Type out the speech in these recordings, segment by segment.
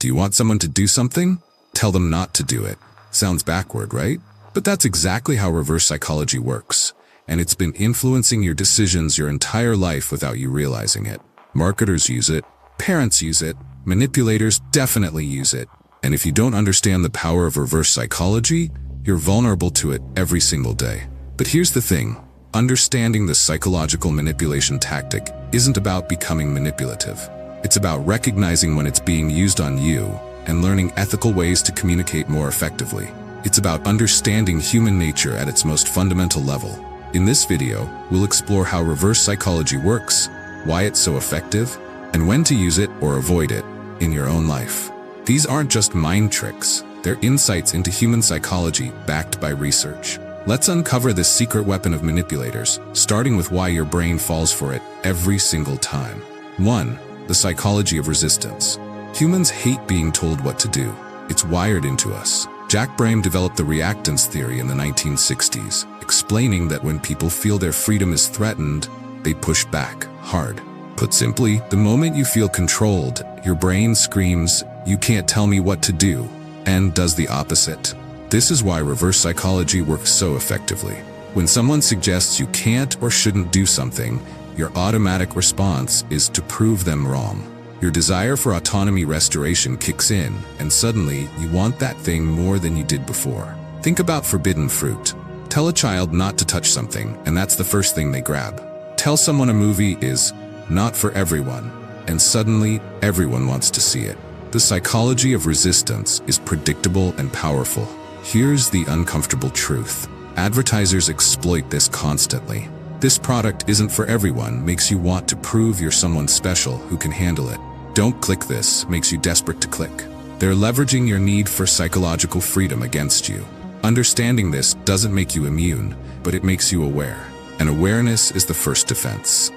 Do you want someone to do something? Tell them not to do it. Sounds backward, right? But that's exactly how reverse psychology works, and it's been influencing your decisions your entire life without you realizing it. Marketers use it, parents use it, manipulators definitely use it, and if you don't understand the power of reverse psychology, you're vulnerable to it every single day. But here's the thing, understanding the psychological manipulation tactic isn't about becoming manipulative. It's about recognizing when it's being used on you and learning ethical ways to communicate more effectively. It's about understanding human nature at its most fundamental level. In this video, we'll explore how reverse psychology works, why it's so effective, and when to use it or avoid it in your own life. These aren't just mind tricks, they're insights into human psychology backed by research. Let's uncover this secret weapon of manipulators, starting with why your brain falls for it every single time. 1. The psychology of resistance. Humans hate being told what to do. It's wired into us. Jack Brame developed the reactance theory in the 1960s, explaining that when people feel their freedom is threatened, they push back hard. Put simply, the moment you feel controlled, your brain screams, "You can't tell me what to do," and does the opposite. This is why reverse psychology works so effectively. When someone suggests you can't or shouldn't do something, your automatic response is to prove them wrong. Your desire for autonomy restoration kicks in, and suddenly you want that thing more than you did before. Think about forbidden fruit. Tell a child not to touch something, and that's the first thing they grab. Tell someone a movie is not for everyone, and suddenly everyone wants to see it. The psychology of resistance is predictable and powerful. Here's the uncomfortable truth. Advertisers exploit this constantly. This product isn't for everyone makes you want to prove you're someone special who can handle it. Don't click this makes you desperate to click. They're leveraging your need for psychological freedom against you. Understanding this doesn't make you immune, but it makes you aware. And awareness is the first defense.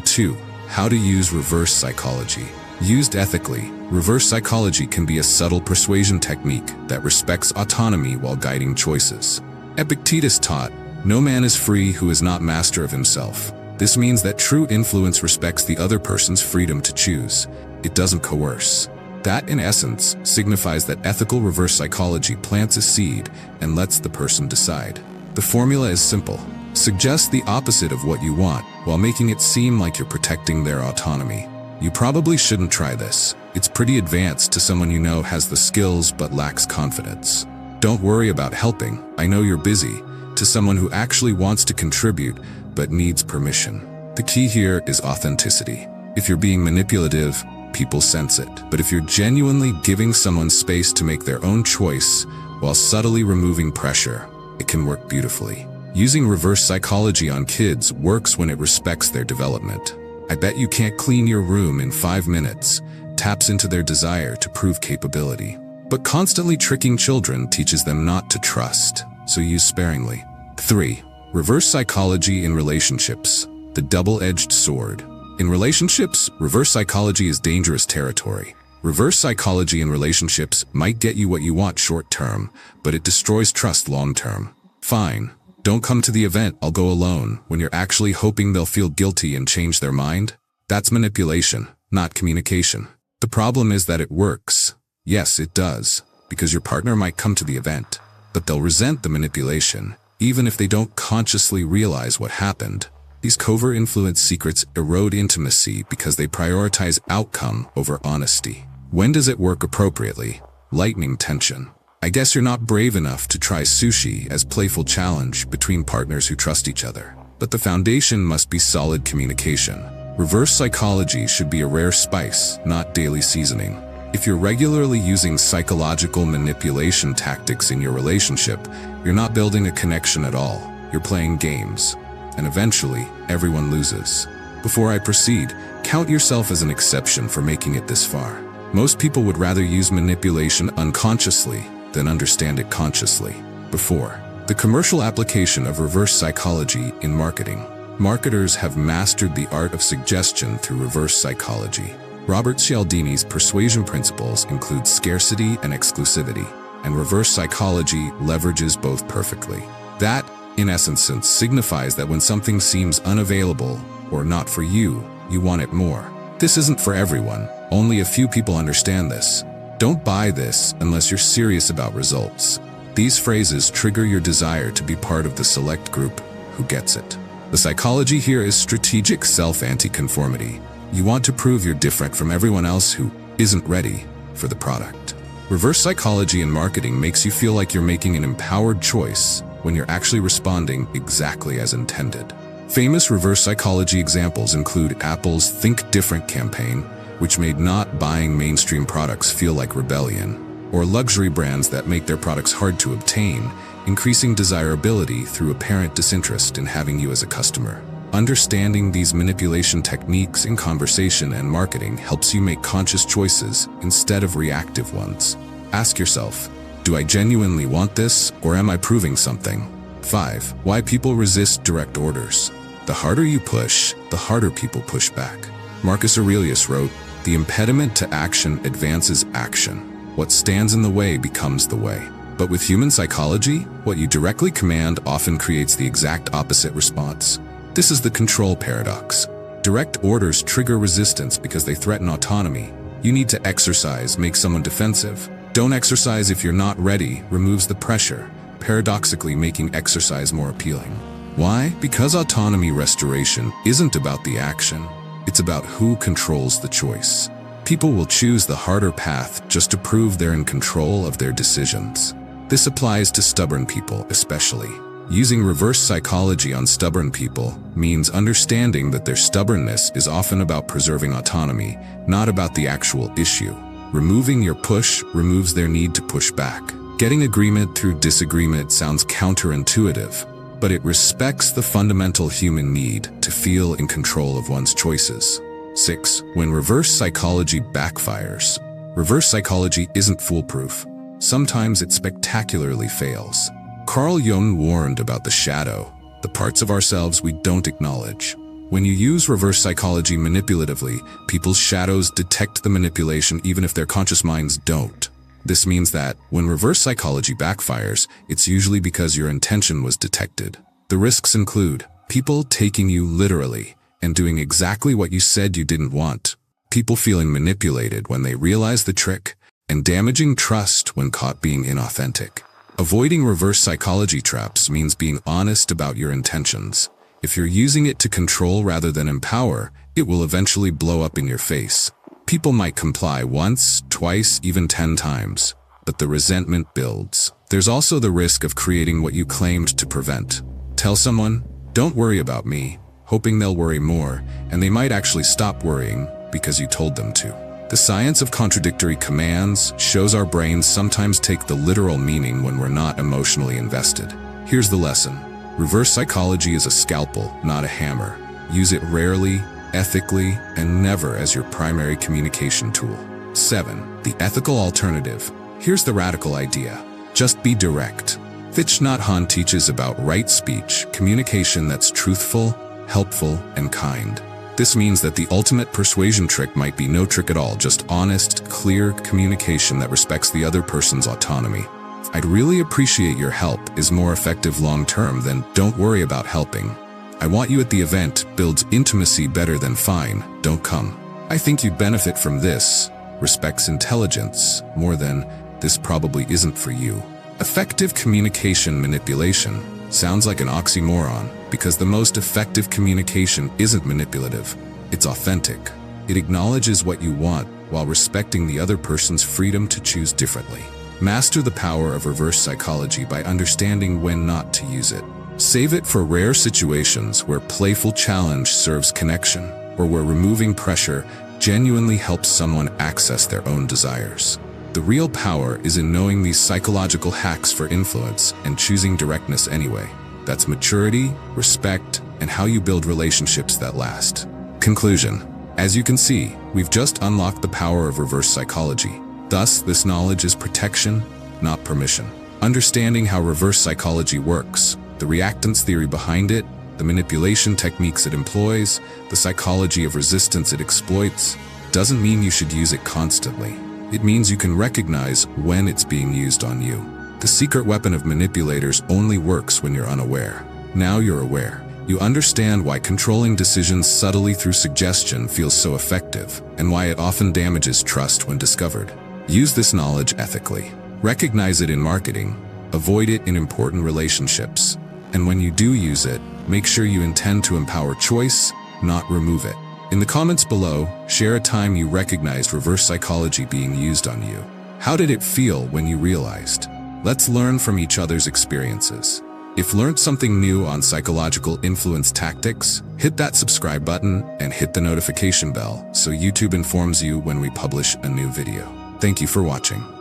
2. How to use reverse psychology. Used ethically, reverse psychology can be a subtle persuasion technique that respects autonomy while guiding choices. Epictetus taught, "No man is free who is not master of himself." This means that true influence respects the other person's freedom to choose. It doesn't coerce. That, in essence, signifies that ethical reverse psychology plants a seed and lets the person decide. The formula is simple. Suggest the opposite of what you want while making it seem like you're protecting their autonomy. You probably shouldn't try this. It's pretty advanced to someone you know has the skills but lacks confidence. Don't worry about helping. I know you're busy. To someone who actually wants to contribute but needs permission. The key here is authenticity. If you're being manipulative, people sense it. But if you're genuinely giving someone space to make their own choice while subtly removing pressure, it can work beautifully. Using reverse psychology on kids works when it respects their development. "I bet you can't clean your room in 5 minutes," taps into their desire to prove capability. But constantly tricking children teaches them not to trust, so use sparingly. 3. Reverse psychology in relationships. The double-edged sword. In relationships, reverse psychology is dangerous territory. Reverse psychology in relationships might get you what you want short-term, but it destroys trust long-term. "Fine, don't come to the event, I'll go alone," when you're actually hoping they'll feel guilty and change their mind. That's manipulation, not communication. The problem is that it works. Yes, it does, because your partner might come to the event, but they'll resent the manipulation, even if they don't consciously realize what happened. These covert influence secrets erode intimacy because they prioritize outcome over honesty. When does it work appropriately? Lightening tension. I guess you're not brave enough to try sushi as playful challenge between partners who trust each other. But the foundation must be solid communication. Reverse psychology should be a rare spice, not daily seasoning. If you're regularly using psychological manipulation tactics in your relationship, you're not building a connection at all. You're playing games. And eventually, everyone loses. Before I proceed, count yourself as an exception for making it this far. Most people would rather use manipulation unconsciously than understand it consciously. Before, the commercial application of reverse psychology in marketing. Marketers have mastered the art of suggestion through reverse psychology. Robert Cialdini's persuasion principles include scarcity and exclusivity, and reverse psychology leverages both perfectly. That, in essence, signifies that when something seems unavailable or not for you, you want it more. This isn't for everyone. Only a few people understand this. Don't buy this unless you're serious about results. These phrases trigger your desire to be part of the select group who gets it. The psychology here is strategic self-anti-conformity. You want to prove you're different from everyone else who isn't ready for the product. Reverse psychology in marketing makes you feel like you're making an empowered choice when you're actually responding exactly as intended. Famous reverse psychology examples include Apple's Think Different campaign, which made not buying mainstream products feel like rebellion, or luxury brands that make their products hard to obtain, increasing desirability through apparent disinterest in having you as a customer. Understanding these manipulation techniques in conversation and marketing helps you make conscious choices instead of reactive ones. Ask yourself, do I genuinely want this, or am I proving something? 5. Why people resist direct orders. The harder you push, the harder people push back. Marcus Aurelius wrote, "The impediment to action advances action. What stands in the way becomes the way." But with human psychology, what you directly command often creates the exact opposite response. This is the control paradox. Direct orders trigger resistance because they threaten autonomy. You need to exercise, make someone defensive. Don't exercise if you're not ready removes the pressure, paradoxically making exercise more appealing. Why? Because autonomy restoration isn't about the action, it's about who controls the choice. People will choose the harder path just to prove they're in control of their decisions. This applies to stubborn people especially. Using reverse psychology on stubborn people means understanding that their stubbornness is often about preserving autonomy, not about the actual issue. Removing your push removes their need to push back. Getting agreement through disagreement sounds counterintuitive, but it respects the fundamental human need to feel in control of one's choices. 6. When reverse psychology backfires. Reverse psychology isn't foolproof. Sometimes it spectacularly fails. Carl Jung warned about the shadow, the parts of ourselves we don't acknowledge. When you use reverse psychology manipulatively, people's shadows detect the manipulation even if their conscious minds don't. This means that, when reverse psychology backfires, it's usually because your intention was detected. The risks include people taking you literally and doing exactly what you said you didn't want, people feeling manipulated when they realize the trick, and damaging trust when caught being inauthentic. Avoiding reverse psychology traps means being honest about your intentions. If you're using it to control rather than empower, it will eventually blow up in your face. People might comply once, twice, even 10 times, but the resentment builds. There's also the risk of creating what you claimed to prevent. Tell someone, "Don't worry about me," hoping they'll worry more, and they might actually stop worrying because you told them to. The science of contradictory commands shows our brains sometimes take the literal meaning when we're not emotionally invested. Here's the lesson. Reverse psychology is a scalpel, not a hammer. Use it rarely, ethically, and never as your primary communication tool. 7. The ethical alternative. Here's the radical idea. Just be direct. Thich Nhat Hanh teaches about right speech, communication that's truthful, helpful, and kind. This means that the ultimate persuasion trick might be no trick at all, just honest, clear communication that respects the other person's autonomy. "I'd really appreciate your help" is more effective long-term than "don't worry about helping." "I want you at the event" builds intimacy better than "fine, don't come." "I think you'd benefit from this" respects intelligence more than "this probably isn't for you." Effective communication manipulation sounds like an oxymoron because the most effective communication isn't manipulative, it's authentic. It acknowledges what you want while respecting the other person's freedom to choose differently. Master the power of reverse psychology by understanding when not to use it. Save it for rare situations where playful challenge serves connection, or where removing pressure genuinely helps someone access their own desires. The real power is in knowing these psychological hacks for influence and choosing directness anyway. That's maturity, respect, and how you build relationships that last. Conclusion. As you can see, we've just unlocked the power of reverse psychology. Thus, this knowledge is protection, not permission. Understanding how reverse psychology works, the reactance theory behind it, the manipulation techniques it employs, the psychology of resistance it exploits, doesn't mean you should use it constantly. It means you can recognize when it's being used on you. The secret weapon of manipulators only works when you're unaware. Now you're aware. You understand why controlling decisions subtly through suggestion feels so effective, and why it often damages trust when discovered. Use this knowledge ethically. Recognize it in marketing, avoid it in important relationships, and when you do use it, make sure you intend to empower choice, not remove it. In the comments below, share a time you recognized reverse psychology being used on you. How did it feel when you realized? Let's learn from each other's experiences. If learned something new on psychological influence tactics, hit that subscribe button and hit the notification bell so YouTube informs you when we publish a new video. Thank you for watching.